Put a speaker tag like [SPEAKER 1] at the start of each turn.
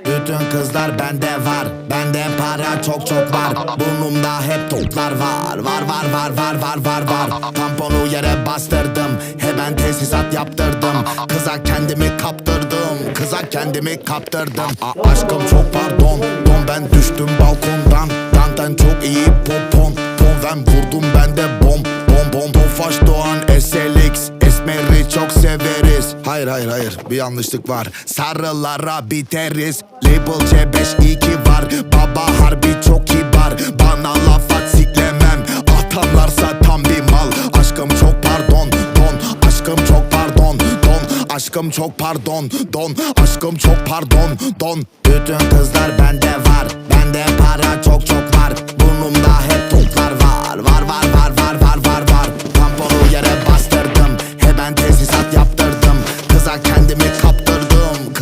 [SPEAKER 1] Bütün kızlar bende var, bende para çok çok var. Burnumda hep toplar var. Var. Tamponu yere bastırdım, hemen tesisat yaptırdım. Kıza kendimi kaptırdım. Aşkım çok pardon, ben düştüm balkondan. Danten çok iyi popon, ben vurdum ben de bom. Tofaş Doğan SLX, esmeri çok severiz. Hayır, bir yanlışlık var. Sarılara biteriz. Label C5-2 var. Baba harbi çok kibar. Bana laf at siklemem. Atanlarsa tam bir mal. Aşkım çok pardon, aşkım çok pardon, aşkım çok pardon, aşkım çok pardon. Bütün kızlar bende var, bende para çok çok var. Burnumda hep toplar var. Tamponu yere bastırdım, hemen tesisat yaptırdım. Kıza kendimi kaptırdım.